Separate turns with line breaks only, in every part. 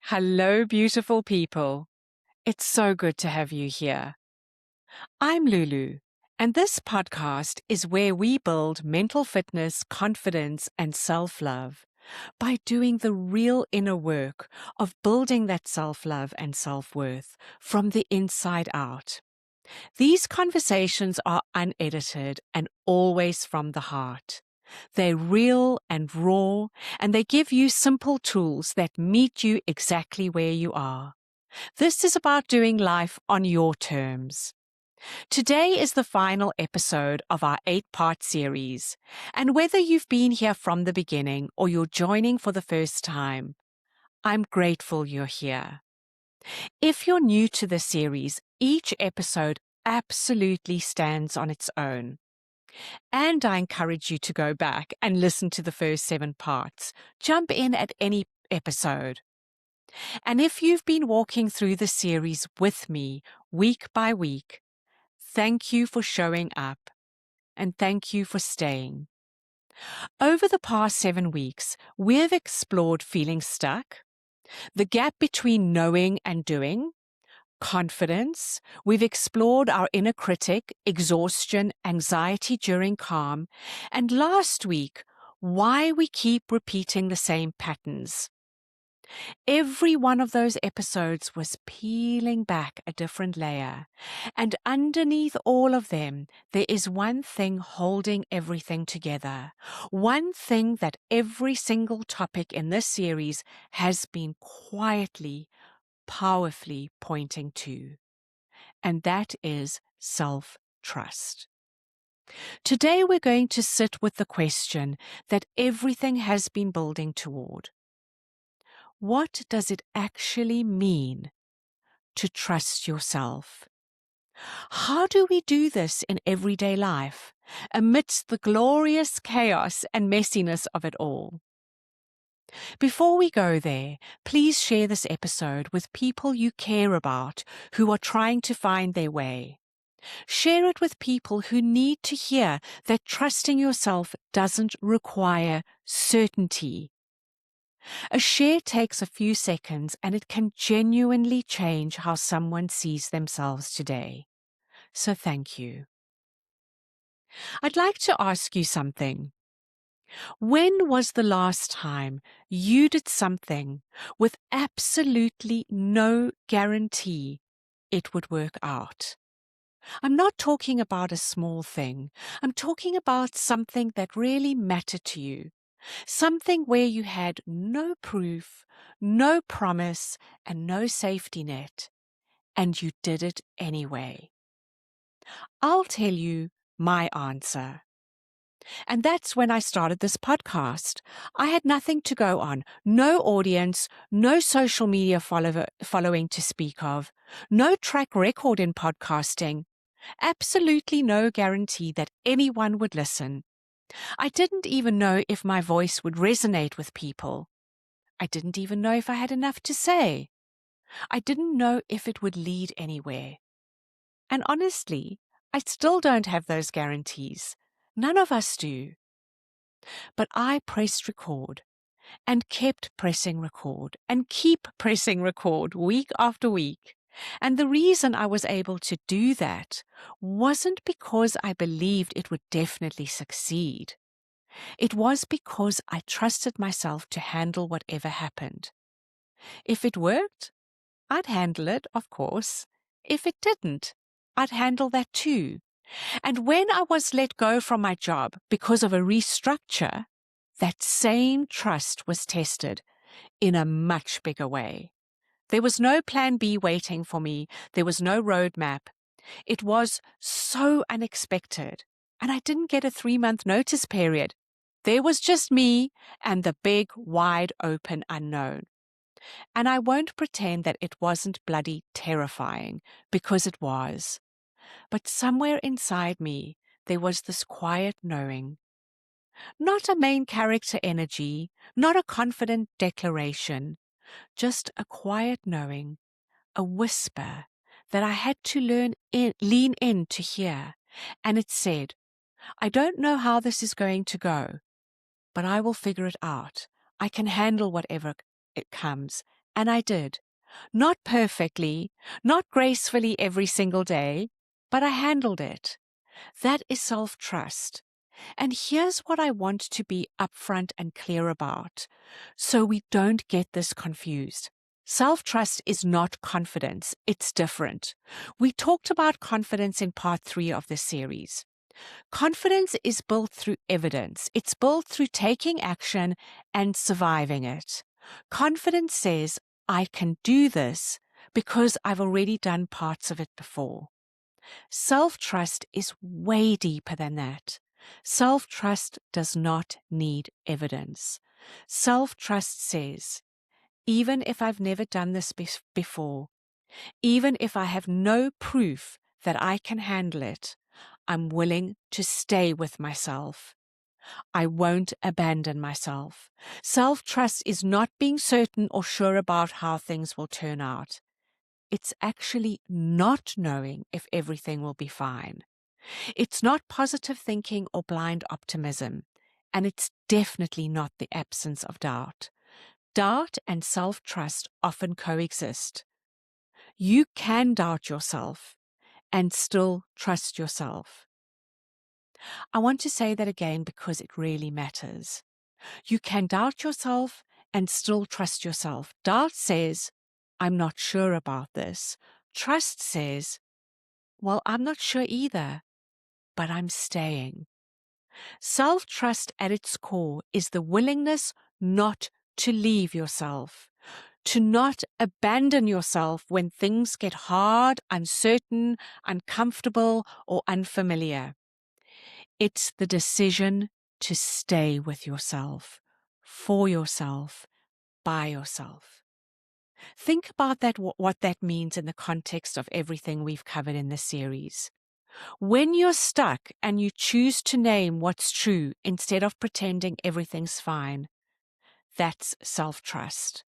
Hello, beautiful people. It's so good to have you here. I'm Lulu, and this podcast is where we build mental fitness, confidence, and self-love by doing the real inner work of building that self-love and self-worth from the inside out. These conversations are unedited and always from the heart. They're real and raw, and they give you simple tools that meet you exactly where you are. This is about doing life on your terms. Today is the final episode of our 8-part series, and whether you've been here from the beginning or you're joining for the first time, I'm grateful you're here. If you're new to the series, each episode absolutely stands on its own. And I encourage you to go back and listen to the first 7 parts. Jump in at any episode. And if you've been walking through the series with me week by week, thank you for showing up and thank you for staying. Over the past 7 weeks, we've explored feeling stuck, the gap between knowing and doing, confidence. We've explored our inner critic, exhaustion, anxiety during calm, and last week, why we keep repeating the same patterns. Every one of those episodes was peeling back a different layer, and underneath all of them, there is one thing holding everything together, one thing that every single topic in this series has been quietly, powerfully pointing to, and that is self-trust. Today we're going to sit with the question that everything has been building toward. What does it actually mean to trust yourself? How do we do this in everyday life, amidst the glorious chaos and messiness of it all? Before we go there, please share this episode with people you care about who are trying to find their way. Share it with people who need to hear that trusting yourself doesn't require certainty. A share takes a few seconds and it can genuinely change how someone sees themselves today. So thank you. I'd like to ask you something. When was the last time you did something with absolutely no guarantee it would work out? I'm not talking about a small thing. I'm talking about something that really mattered to you. Something where you had no proof, no promise, and no safety net, and you did it anyway. I'll tell you my answer. And that's when I started this podcast. I had nothing to go on, no audience, no social media following to speak of, no track record in podcasting, absolutely no guarantee that anyone would listen. I didn't even know if my voice would resonate with people. I didn't even know if I had enough to say. I didn't know if it would lead anywhere. And honestly, I still don't have those guarantees. None of us do. But I pressed record and kept pressing record and keep pressing record week after week. And the reason I was able to do that wasn't because I believed it would definitely succeed. It was because I trusted myself to handle whatever happened. If it worked, I'd handle it, of course. If it didn't, I'd handle that too. And when I was let go from my job because of a restructure, that same trust was tested in a much bigger way. There was no plan B waiting for me. There was no roadmap. It was so unexpected. And I didn't get a 3-month notice period. There was just me and the big, wide open unknown. And I won't pretend that it wasn't bloody terrifying, because it was. But somewhere inside me, there was this quiet knowing. Not a main character energy, not a confident declaration, just a quiet knowing, a whisper that I had to lean in to hear. And it said, I don't know how this is going to go, but I will figure it out. I can handle whatever it comes, And I did. Not perfectly, not gracefully every single day, but I handled it. That is self-trust. And here's what I want to be upfront and clear about, so we don't get this confused. Self-trust is not confidence. It's different. We talked about confidence in part 3 of this series. Confidence is built through evidence. It's built through taking action and surviving it. Confidence says, I can do this because I've already done parts of it before. Self-trust is way deeper than that. Self-trust does not need evidence. Self-trust says, even if I've never done this before, even if I have no proof that I can handle it, I'm willing to stay with myself. I won't abandon myself. Self-trust is not being certain or sure about how things will turn out. It's actually not knowing if everything will be fine. It's not positive thinking or blind optimism, and it's definitely not the absence of doubt. Doubt and self-trust often coexist. You can doubt yourself and still trust yourself. I want to say that again because it really matters. You can doubt yourself and still trust yourself. Doubt says, I'm not sure about this. Trust says, well, I'm not sure either, but I'm staying. Self-trust at its core is the willingness not to leave yourself, to not abandon yourself when things get hard, uncertain, uncomfortable, or unfamiliar. It's the decision to stay with yourself, for yourself, by yourself. Think about that, what that means in the context of everything we've covered in this series. When you're stuck and you choose to name what's true instead of pretending everything's fine, that's self-trust.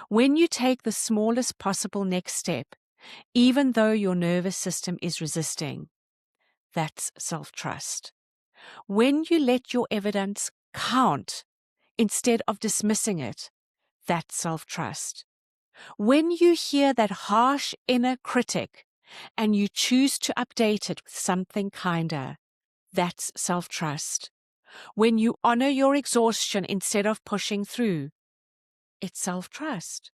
When you take the smallest possible next step, even though your nervous system is resisting, that's self-trust. When you let your evidence count instead of dismissing it, that's self-trust. When you hear that harsh inner critic and you choose to update it with something kinder, that's self-trust. When you honor your exhaustion instead of pushing through, it's self-trust.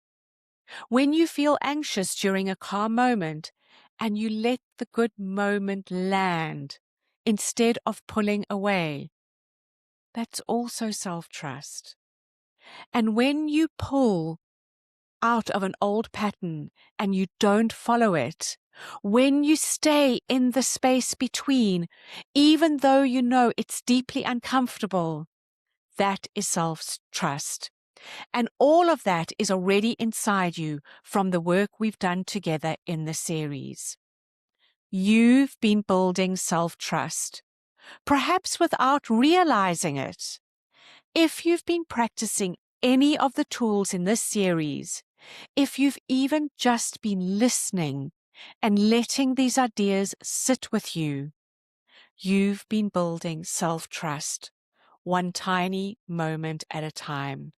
When you feel anxious during a calm moment and you let the good moment land instead of pulling away, that's also self-trust. And when you pull out of an old pattern and you don't follow it, when you stay in the space between, even though you know it's deeply uncomfortable, that is self-trust. And all of that is already inside you from the work we've done together in the series. You've been building self-trust, perhaps without realizing it. If you've been practicing any of the tools in this series, if you've even just been listening and letting these ideas sit with you, you've been building self-trust, one tiny moment at a time.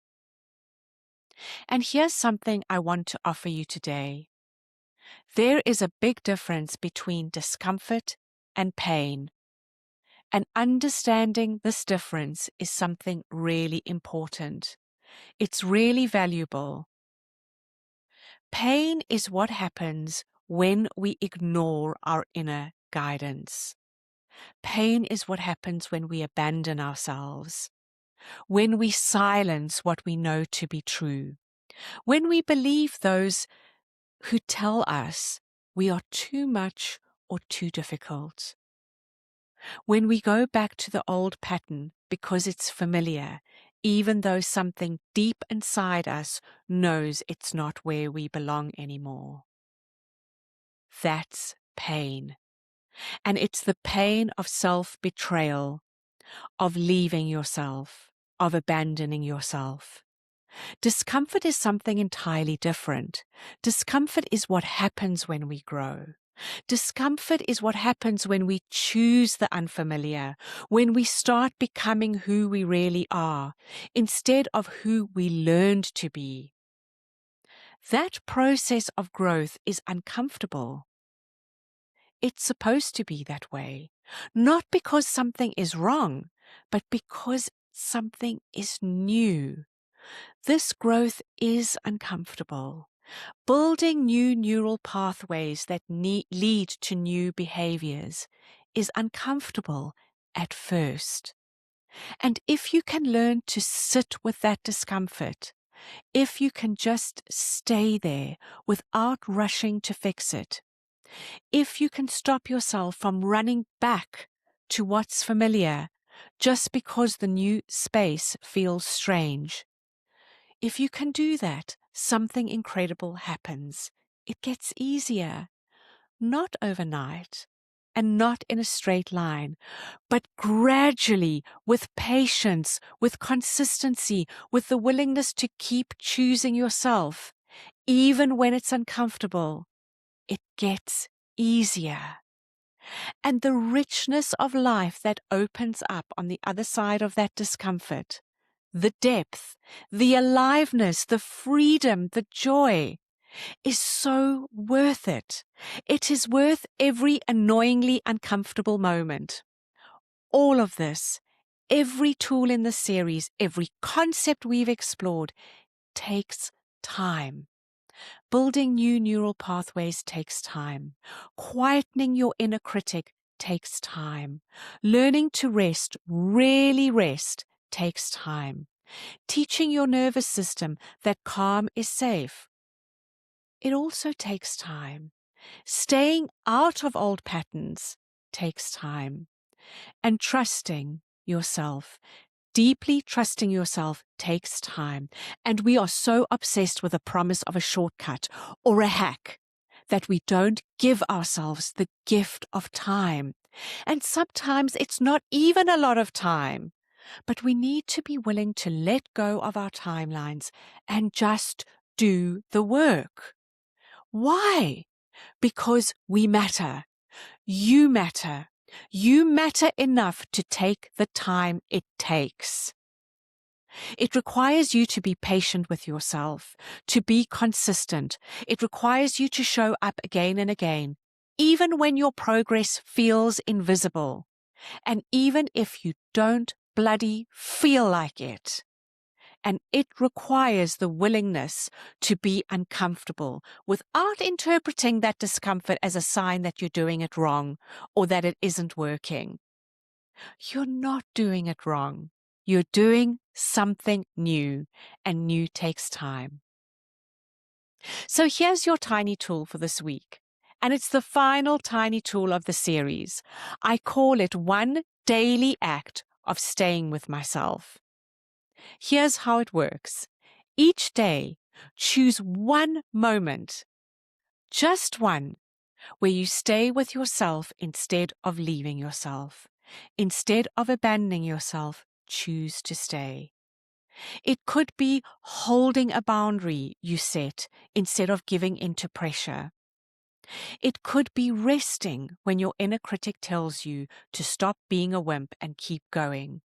And here's something I want to offer you today. There is a big difference between discomfort and pain. And understanding this difference is something really important. It's really valuable. Pain is what happens when we ignore our inner guidance. Pain is what happens when we abandon ourselves, when we silence what we know to be true, when we believe those who tell us we are too much or too difficult. When we go back to the old pattern because it's familiar, even though something deep inside us knows it's not where we belong anymore. That's pain. And it's the pain of self-betrayal, of leaving yourself, of abandoning yourself. Discomfort is something entirely different. Discomfort is what happens when we grow. Discomfort is what happens when we choose the unfamiliar, when we start becoming who we really are, instead of who we learned to be. That process of growth is uncomfortable. It's supposed to be that way, not because something is wrong, but because something is new. This growth is uncomfortable. Building new neural pathways that lead to new behaviors is uncomfortable at first. And if you can learn to sit with that discomfort, if you can just stay there without rushing to fix it, if you can stop yourself from running back to what's familiar just because the new space feels strange, if you can do that, something incredible happens. It gets easier, not overnight and not in a straight line, but gradually, with patience, with consistency, with the willingness to keep choosing yourself, even when it's uncomfortable, it gets easier. And the richness of life that opens up on the other side of that discomfort, the depth, the aliveness, the freedom, the joy, is so worth it. It is worth every annoyingly uncomfortable moment. All of this, every tool in the series, every concept we've explored, takes time. Building new neural pathways takes time. Quietening your inner critic takes time. Learning to rest, really rest, takes time. Teaching your nervous system that calm is safe, it also takes time. Staying out of old patterns takes time. And trusting yourself, deeply trusting yourself, takes time. And we are so obsessed with the promise of a shortcut or a hack that we don't give ourselves the gift of time. And sometimes it's not even a lot of time, but we need to be willing to let go of our timelines and just do the work. Why? Because we matter. You matter. You matter enough to take the time it takes. It requires you to be patient with yourself, to be consistent. It requires you to show up again and again, even when your progress feels invisible, and even if you don't bloody feel like it. And it requires the willingness to be uncomfortable without interpreting that discomfort as a sign that you're doing it wrong or that it isn't working. You're not doing it wrong. You're doing something new, and new takes time. So here's your tiny tool for this week. And it's the final tiny tool of the series. I call it one daily act of staying with myself. Here's how it works. Each day, choose one moment, just one, where you stay with yourself instead of leaving yourself. Instead of abandoning yourself, choose to stay. It could be holding a boundary you set instead of giving into pressure. It could be resting when your inner critic tells you to stop being a wimp and keep going.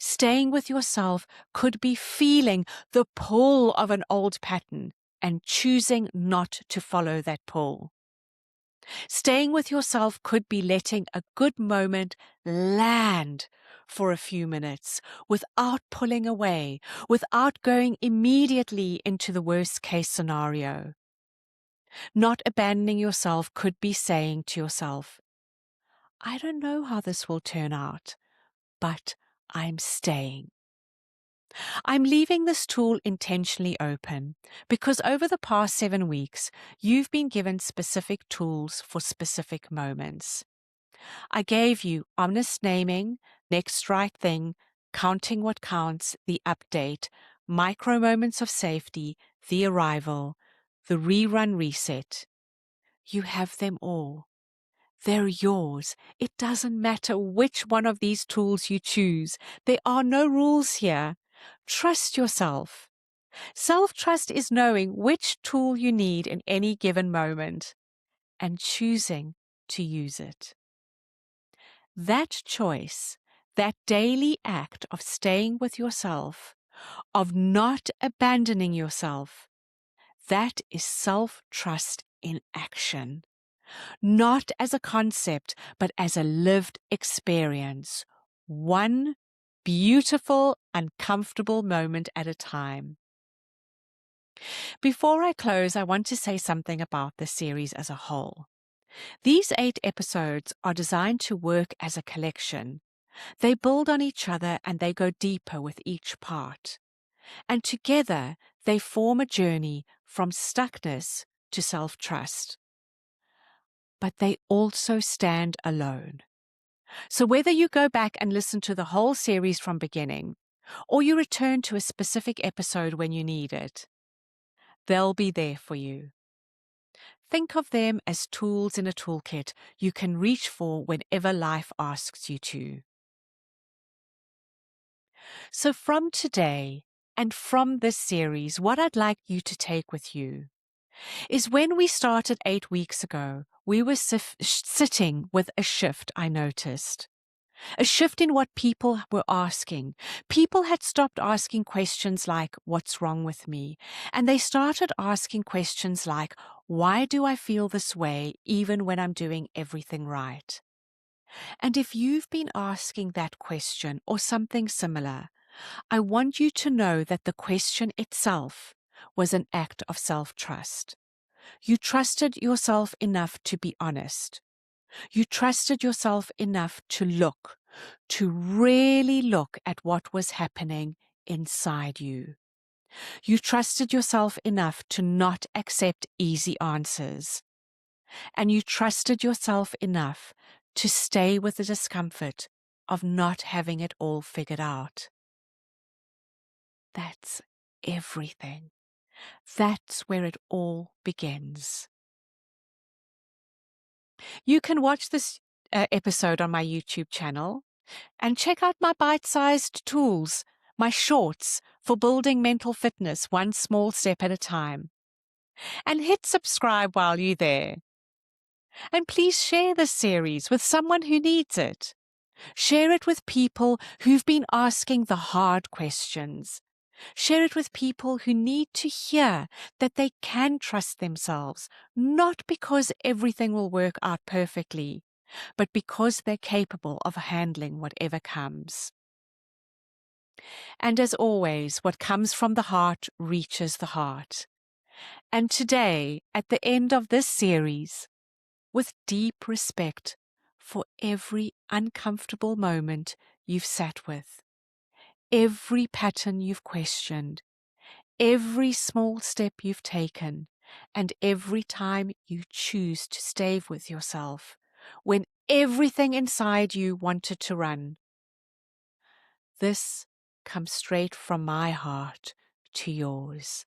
Staying with yourself could be feeling the pull of an old pattern and choosing not to follow that pull. Staying with yourself could be letting a good moment land for a few minutes without pulling away, without going immediately into the worst case scenario. Not abandoning yourself could be saying to yourself, I don't know how this will turn out, but I'm staying. I'm leaving this tool intentionally open because over the past 7 weeks, you've been given specific tools for specific moments. I gave you honest naming, next right thing, counting what counts, the update, micro moments of safety, the arrival, the rerun reset. You have them all. They're yours. It doesn't matter which one of these tools you choose. There are no rules here. Trust yourself. Self-trust is knowing which tool you need in any given moment and choosing to use it. That choice, that daily act of staying with yourself, of not abandoning yourself, That is self-trust in action. Not as a concept, but as a lived experience. One beautiful, uncomfortable moment at a time. Before I close, I want to say something about the series as a whole. These 8 episodes are designed to work as a collection. They build on each other and they go deeper with each part. And together, they form a journey from stuckness to self-trust. But they also stand alone. So whether you go back and listen to the whole series from beginning, or you return to a specific episode when you need it, they'll be there for you. Think of them as tools in a toolkit you can reach for whenever life asks you to. So from today and from this series, what I'd like you to take with you is when we started 8 weeks ago, we were sitting with a shift, I noticed. A shift in what people were asking. People had stopped asking questions like, what's wrong with me? And they started asking questions like, why do I feel this way even when I'm doing everything right? And if you've been asking that question or something similar, I want you to know that the question itself was an act of self-trust. You trusted yourself enough to be honest. You trusted yourself enough to really look at what was happening inside you. You trusted yourself enough to not accept easy answers. And you trusted yourself enough to stay with the discomfort of not having it all figured out. That's everything. That's where it all begins. You can watch this episode on my YouTube channel and check out my bite-sized tools, my shorts for building mental fitness one small step at a time. And hit subscribe while you're there. And please share this series with someone who needs it. Share it with people who've been asking the hard questions. Share it with people who need to hear that they can trust themselves, not because everything will work out perfectly, but because they're capable of handling whatever comes. And as always, what comes from the heart reaches the heart. And today, at the end of this series, with deep respect for every uncomfortable moment you've sat with, every pattern you've questioned, every small step you've taken, and every time you choose to stay with yourself when everything inside you wanted to run. This comes straight from my heart to yours.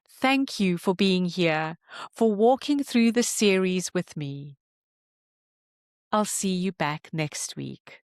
Thank you for being here, for walking through the series with me. I'll see you back next week.